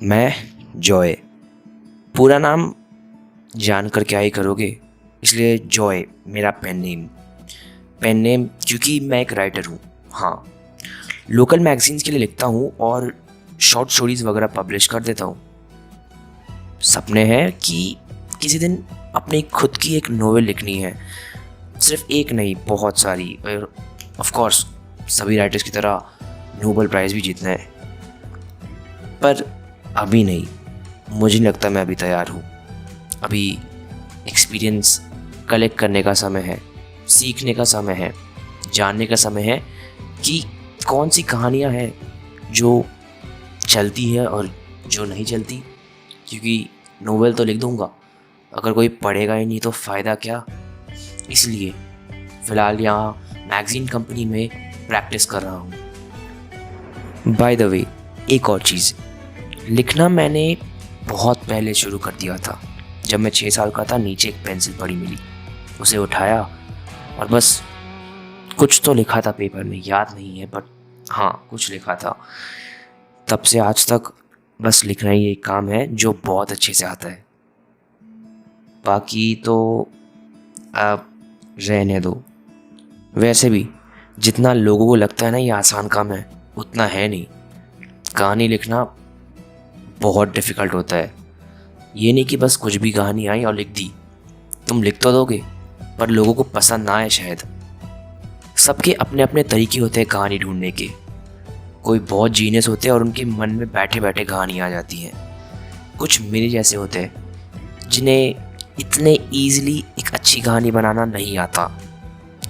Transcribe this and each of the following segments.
मैं जॉय। पूरा नाम जानकर क्या ही करोगे, इसलिए जॉय मेरा पेन नेम क्योंकि मैं एक राइटर हूँ। हाँ, लोकल मैगजीन्स के लिए लिखता हूँ और शॉर्ट स्टोरीज वगैरह पब्लिश कर देता हूँ। सपने हैं कि किसी दिन अपनी खुद की एक नोवेल लिखनी है, सिर्फ एक नहीं, बहुत सारी, और ऑफ कोर्स सभी राइटर्स की तरह नोबेल प्राइज़ भी जीतना है। पर अभी नहीं, मुझे नहीं लगता मैं अभी तैयार हूँ। अभी एक्सपीरियंस कलेक्ट करने का समय है, सीखने का समय है, जानने का समय है कि कौन सी कहानियाँ हैं जो चलती है और जो नहीं चलती। क्योंकि नोवेल तो लिख दूँगा, अगर कोई पढ़ेगा ही नहीं तो फ़ायदा क्या। इसलिए फ़िलहाल यहाँ मैगज़ीन कंपनी में प्रैक्टिस कर रहा हूँ। बाय द वे, एक और चीज़, लिखना मैंने बहुत पहले शुरू कर दिया था। जब मैं 6 साल का था, नीचे एक पेंसिल पड़ी मिली, उसे उठाया और बस कुछ तो लिखा था पेपर में, याद नहीं है बट हाँ कुछ लिखा था। तब से आज तक बस लिखना ही एक काम है जो बहुत अच्छे से आता है। बाकी तो अब रहने दो। वैसे भी जितना लोगों को लगता है ना ये आसान काम है, उतना है नहीं। कहानी लिखना बहुत डिफ़िकल्ट होता है। ये नहीं कि बस कुछ भी कहानी आई और लिख दी। तुम लिख तो दोगे पर लोगों को पसंद ना आए शायद। सबके अपने अपने तरीके होते हैं कहानी ढूंढने के। कोई बहुत जीनियस होते हैं और उनके मन में बैठे बैठे कहानी आ जाती है। कुछ मेरे जैसे होते हैं जिन्हें इतने ईज़िली एक अच्छी कहानी बनाना नहीं आता।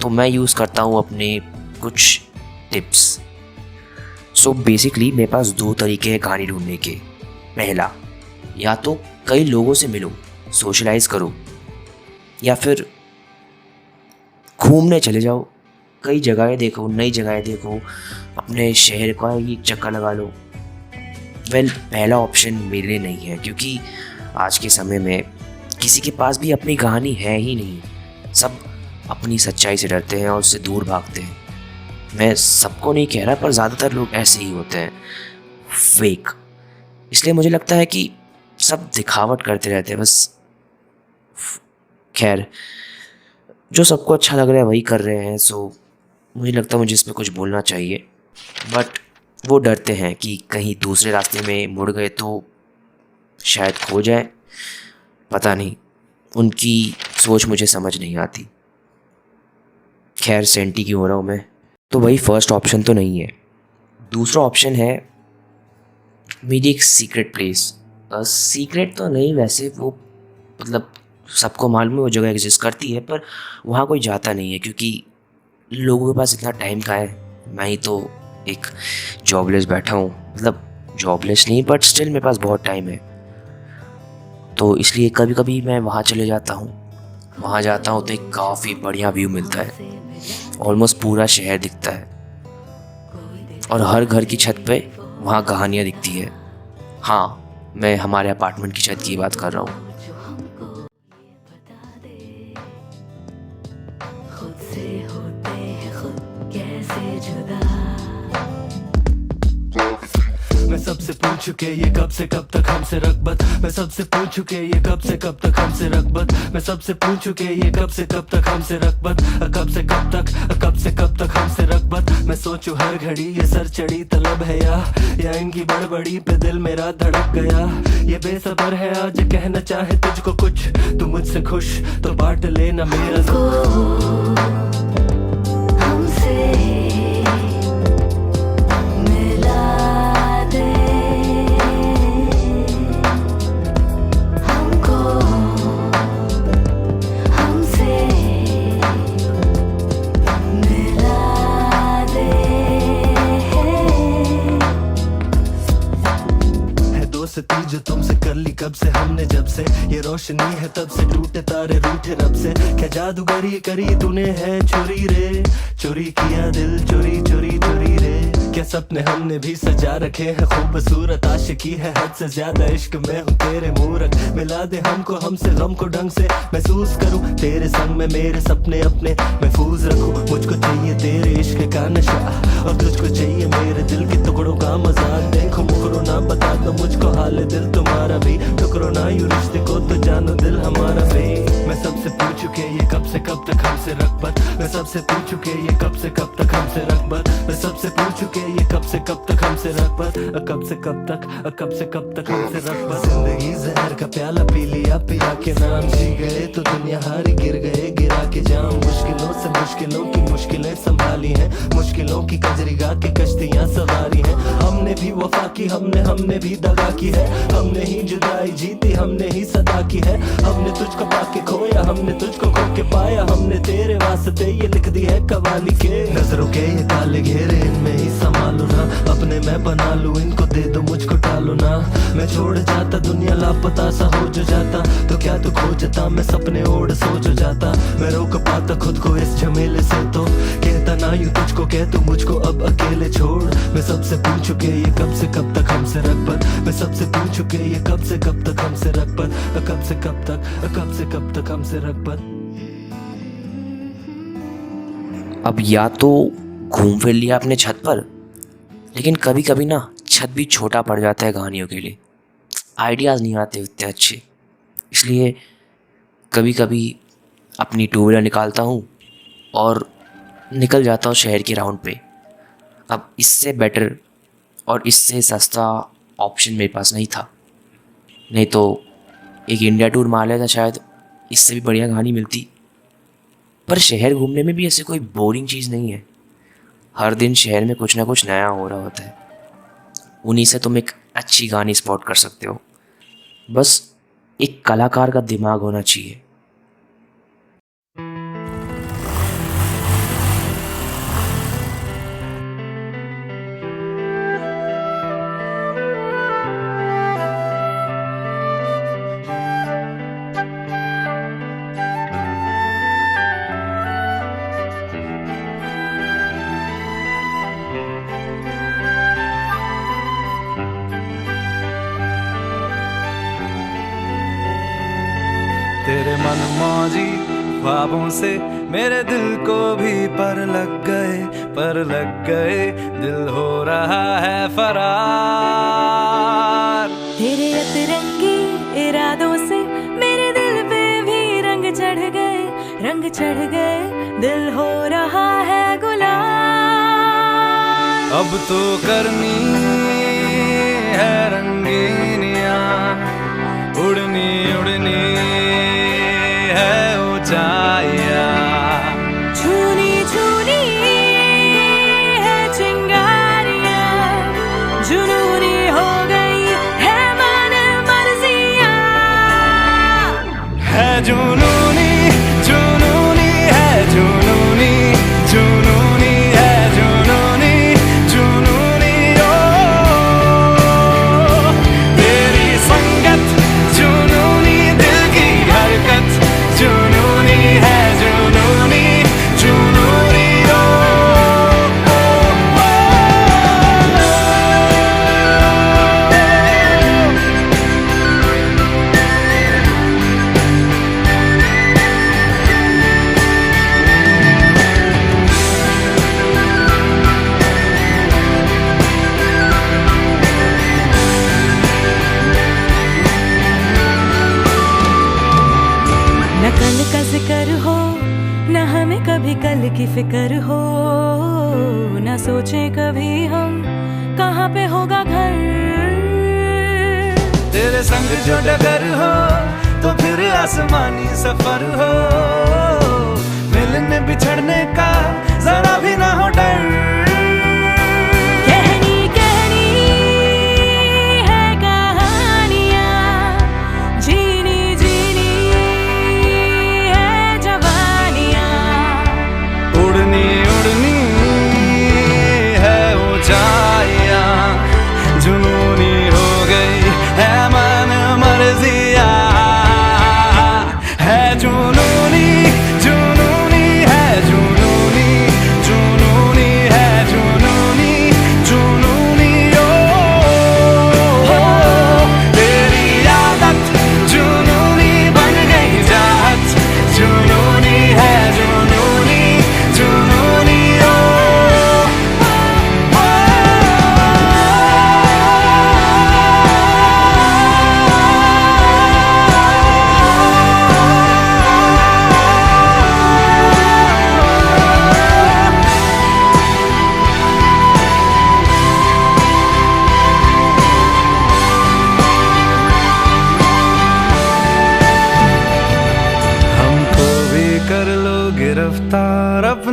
तो मैं यूज़ करता हूँ अपने कुछ टिप्स। सो बेसिकली मेरे पास 2 तरीके हैं कहानी ढूंढने के। पहला, या तो कई लोगों से मिलो, सोशलाइज करो, या फिर घूमने चले जाओ, कई जगहें देखो, नई जगहें देखो, अपने शहर का एक चक्कर लगा लो। पहला ऑप्शन मेरे लिए नहीं है, क्योंकि आज के समय में किसी के पास भी अपनी कहानी है ही नहीं। सब अपनी सच्चाई से डरते हैं और उससे दूर भागते हैं। मैं सबको नहीं कह रहा, पर ज़्यादातर लोग ऐसे ही होते हैं, फेक। इसलिए मुझे लगता है कि सब दिखावट करते रहते हैं बस। खैर, जो सबको अच्छा लग रहा है वही कर रहे हैं। सो मुझे लगता है मुझे इस पर कुछ बोलना चाहिए, बट वो डरते हैं कि कहीं दूसरे रास्ते में मुड़ गए तो शायद खो जाए। पता नहीं, उनकी सोच मुझे समझ नहीं आती। खैर, सेंटी क्यों हो रहा हूँ मैं। तो वही फर्स्ट ऑप्शन तो नहीं है। दूसरा ऑप्शन है मेरी एक सीक्रेट प्लेस। सीक्रेट तो नहीं वैसे, वो मतलब सबको मालूम है वो जगह एग्जिस्ट करती है, पर वहाँ कोई जाता नहीं है क्योंकि लोगों के पास इतना टाइम कहाँ है। मैं ही तो एक जॉबलेस बैठा हूँ, मतलब जॉबलेस नहीं बट स्टिल मेरे पास बहुत टाइम है। तो इसलिए कभी कभी मैं वहाँ चले जाता हूँ। वहाँ जाता हूँ तो एक काफ़ी बढ़िया व्यू मिलता है, ऑलमोस्ट पूरा शहर दिखता है और हर घर की छत पे वहाँ कहानियाँ दिखती है। हाँ, मैं हमारे अपार्टमेंट की छत की बात कर रहा हूँ। मैं सबसे पूछ चुके ये कब से कब तक हमसे रगबत। मैं सबसे पूछ चुके ये कब से कब तक हमसे रगबत। मैं सबसे पूछ चुके ये कब से कब तक हमसे रगबत। कब से कब तक, कब से कब तक हमसे रगबत। मैं सोचूं हर घड़ी ये सर चढ़ी तलब है या इनकी बड़बड़ी पे दिल मेरा धड़क गया। ये बेसबर है आज कहना चाहे तुझको कुछ, तू मुझसे खुश तो बांट लेना मेरा दोस्ती जो तुमसे कर ली कब से हमने, जब से ये रोशनी है तब से टूटे तारे रूठे रब से। क्या जादूगरी करी तूने है चोरी रे, चोरी किया दिल चोरी चोरी चोरी रे। क्या क्या सपने हमने भी सजा रखे हैं, खूबसूरत आशिकी है हद से ज्यादा, इश्क में हूँ तेरे मूरत, मिला दे हमको हमसे गम को ढंग से महसूस करूँ, तेरे संग में मेरे सपने अपने महफूज रखूँ। मुझको चाहिए तेरे इश्क का नशा और तुझको चाहिए मेरे दिल के टुकड़ों का मजा। देखो मुकरो ना बता दो मुझको हाल दिल तुम्हारा भी, टुकड़ो ना यूं रिश्ते को तो जानो दिल हमारा भी। मैं सबसे पूछूं के ये कब से कब तक हमसे रखबत, मैं सबसे पूछूं के ये कब से कब तक हमसे रखबत, मैं सबसे पूछूं के ये कब से कब तक हमसे रखबत, कब से कब तक, कब से कब तक हमसे रखबत। जिंदगी जहर का प्याला पी लिया पिया के नाम, जी गए तो दुनिया हारी गिर गए गिरा के जाम। मुश्किलों से मुश्किलों की मुश्किलें संभाली हैं, मुश्किलों की कजरी गा के कश्तियां सवारी हैं। हमने भी वफा की हमने भी दगा की है, हमने ही जुदाई जीती हमने ही सदा की है। हमने तुझको पाके खोया हमने तुझको खो के पाया, हमने तेरे वास्ते ये लिख दी है कवाली के। नजरों के ये काले घेरे इनमें ही संभालो ना, अपने मैं बना लूं इनको दे दो मुझको टालो ना। मैं छोड़ जाता दुनिया लापता सा हो जो जाता, तो क्या तू खोजता मैं सपने ओढ़ सो जो जाता। मैं रोक पाता खुद को इस झमेले से तो कहता ना यूं तुझको, कह तू मुझको अब अकेले छोड़। मैं सबसे पूछूं के ये कब से कब तक हमसे रखबत, मैं सबसे पूछूं के ये कब से कब तक हमसे रखबत, कब से कब तक, कब से कब तक हमसे रखबत। अब या तो घूम फिर लिया अपने छत पर, लेकिन कभी कभी ना छत भी छोटा पड़ जाता है कहानियों के लिए, आइडियाज़ नहीं आते उतने अच्छे। इसलिए कभी कभी अपनी टू व्हीलर निकालता हूँ और निकल जाता हूँ शहर के राउंड पे। अब इससे बेटर और इससे सस्ता ऑप्शन मेरे पास नहीं था, नहीं तो एक इंडिया टूर मार लेता, शायद इससे भी बढ़िया कहानी मिलती। पर शहर घूमने में भी ऐसे कोई बोरिंग चीज़ नहीं है, हर दिन शहर में कुछ ना कुछ नया हो रहा होता है, उन्हीं से तुम एक अच्छी कहानी स्पॉट कर सकते हो। बस एक कलाकार का दिमाग होना चाहिए। तेरे मन मौजी ख्वाबों से मेरे दिल को भी पर लग गए, दिल हो रहा है फरार। तेरे अतरंगी इरादों से मेरे दिल पे भी रंग चढ़ गए, दिल हो रहा है गुलाल। अब तो करनी है रंगीनियां, उड़नी है ऊंचाइयां, छूनी है चिंगारियां, जुनूनी हो गई है मन मर्जियां, है जुनूनी है जुनूनी है जुनूनी ओ तेरी संगत जुनूनी, दिल की हरकत जुनूनी है जुनूनी ओ, न कल का जिक्र हो न हमें कभी कल की फिक्र हो, न सोचे कभी हम कहाँ पे होगा घर। तेरे संग जो डगर हो तो फिर आसमानी सफर हो, मिलने बिछड़ने का जरा भी ना हो डर। कहनी है कहानियाँ, जीनी है जवानियाँ, उड़नी है ऊंचाइयां, जुनूनी हो गई है मन मर्जियां, है जुनूनी है जुनूनी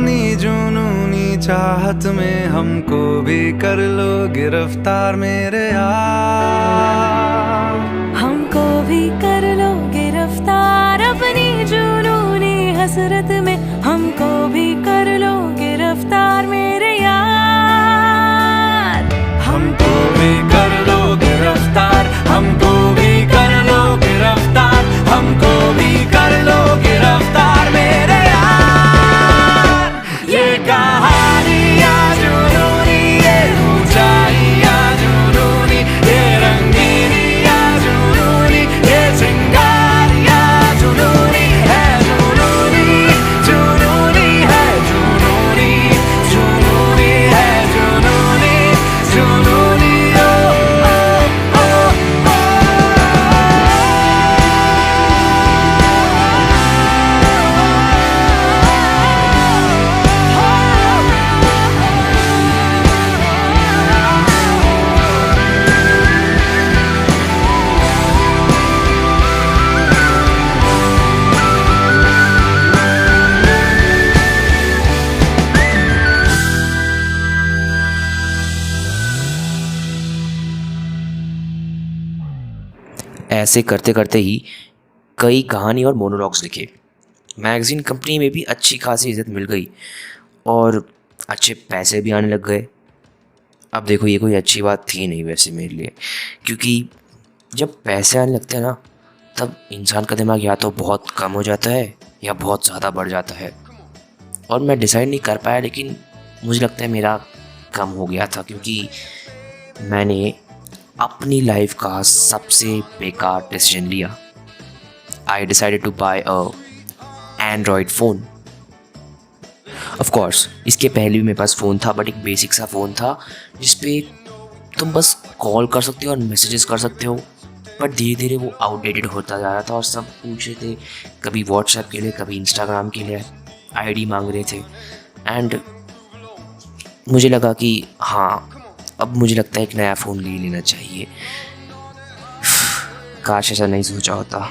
अपनी जुनूनी चाहत में हमको भी कर लो गिरफ्तार मेरे यार। हमको भी कर लो गिरफ्तार अपनी जुनूनी हसरत में, हमको भी कर लो गिरफ्तार मेरे यार। हमको भी कर लो गिरफ्तार, हमको भी कर लो गिरफ्तार, हमको भी कर लो गिरफ्तार मेरे यार। ये कहानियाँ जुनूनी, ये ऊंचाइयाँ जुनूनी, ये रंगीनियाँ जुनूनी, ये चिंगारियाँ जुनूनी है, जुनूनी जुनूनी है, जुनूनी जुनूनी है, जुनूनी जुनूनी ओ ओ ओ ओ। ऐसे करते करते ही कई कहानी और मोनोलॉग्स लिखे। मैगज़ीन कंपनी में भी अच्छी खासी इज़्ज़त मिल गई और अच्छे पैसे भी आने लग गए। अब देखो ये कोई अच्छी बात थी नहीं वैसे मेरे लिए, क्योंकि जब पैसे आने लगते हैं ना तब इंसान का दिमाग या तो बहुत कम हो जाता है या बहुत ज़्यादा बढ़ जाता है। और मैं डिसाइड नहीं कर पाया, लेकिन मुझे लगता है मेरा कम हो गया था, क्योंकि मैंने अपनी लाइफ का सबसे बेकार डिसीजन लिया। I decided to buy a android phone. Of course इसके पहले भी मेरे पास फ़ोन था, बट एक बेसिक सा फ़ोन था जिसपे तुम बस कॉल कर सकते हो और मैसेजेस कर सकते हो। बट धीरे धीरे वो आउटडेटेड होता जा रहा था और सब पूछ रहे थे, कभी व्हाट्सएप के लिए कभी इंस्टाग्राम के लिए आईडी मांग रहे थे। एंड मुझे लगा कि हाँ, अब मुझे लगता है एक नया फ़ोन ले लेना चाहिए। काश ऐसा नहीं सोचा होता।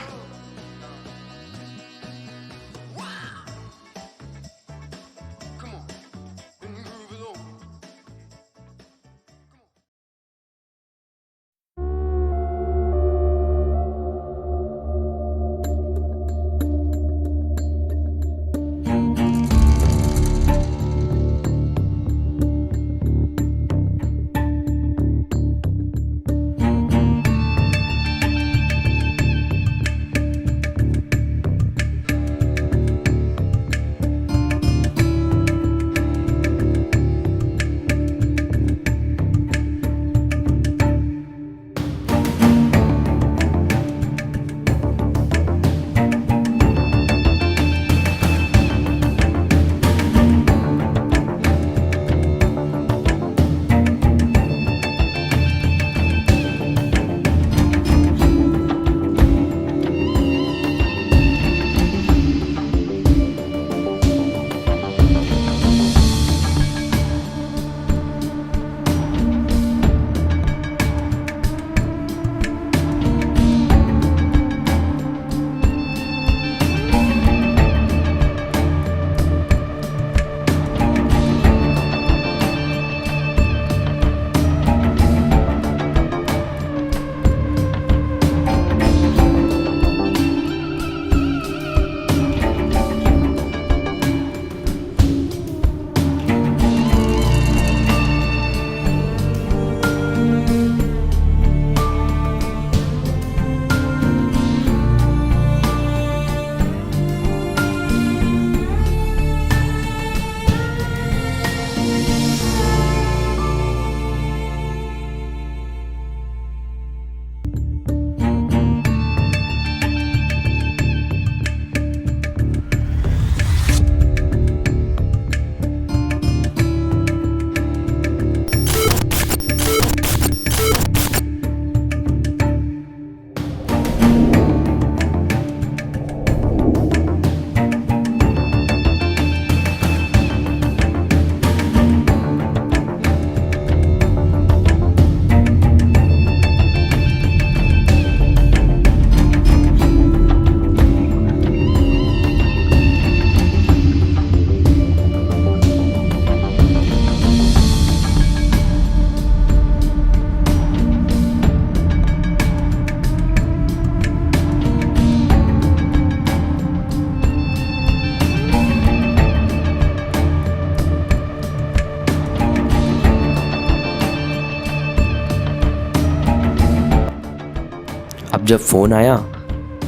जब फ़ोन आया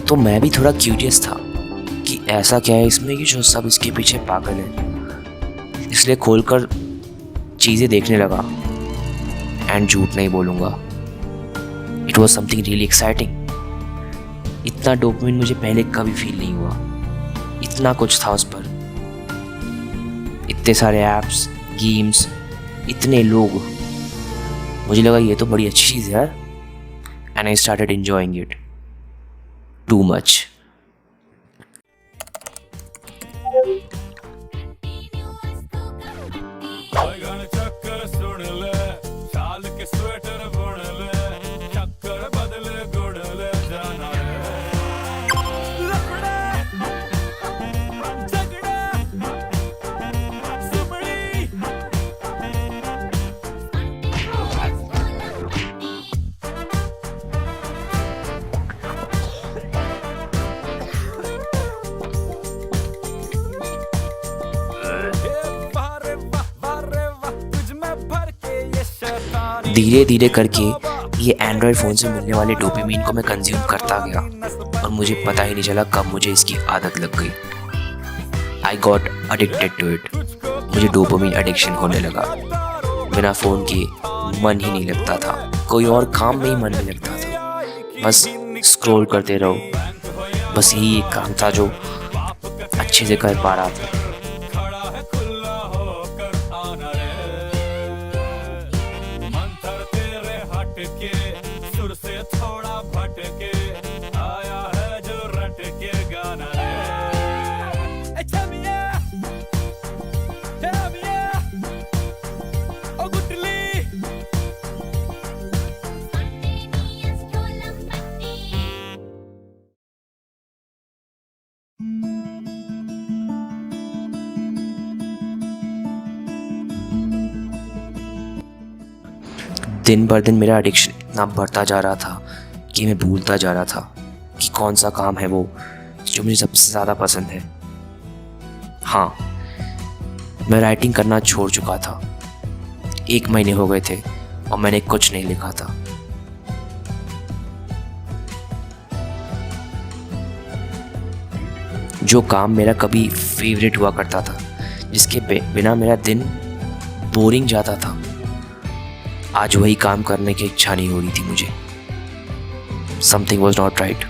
तो मैं भी थोड़ा क्यूरियस था कि ऐसा क्या है इसमें कि जो सब इसके पीछे पागल हैं। इसलिए खोलकर चीज़ें देखने लगा। एंड झूठ नहीं बोलूँगा, it was something really exciting. इतना डोपामिन मुझे पहले कभी फील नहीं हुआ। इतना कुछ था उस पर, इतने सारे ऐप्स, गेम्स, इतने लोग। मुझे लगा ये तो बड़ी अच्छी चीज़ है यार। And I started enjoying it too much. धीरे धीरे करके ये एंड्रॉयड फ़ोन से मिलने वाले डोपामिन को मैं कंज्यूम करता गया और मुझे पता ही नहीं चला कब मुझे इसकी आदत लग गई। I got addicted to it. मुझे डोपामिन एडिक्शन होने लगा। बिना फ़ोन के मन ही नहीं लगता था, कोई और काम में ही मन नहीं लगता था। बस स्क्रॉल करते रहो, बस यही एक काम था जो अच्छे से कर पा रहा था। दिन भर दिन मेरा एडिक्शन इतना बढ़ता जा रहा था कि मैं भूलता जा रहा था कि कौन सा काम है वो जो मुझे सबसे ज़्यादा पसंद है। हाँ, मैं राइटिंग करना छोड़ चुका था। 1 महीने हो गए थे और मैंने कुछ नहीं लिखा था। जो काम मेरा कभी फेवरेट हुआ करता था, जिसके बिना मेरा दिन बोरिंग जाता था, आज वही काम करने की इच्छा नहीं हो रही थी मुझे। Something was not right.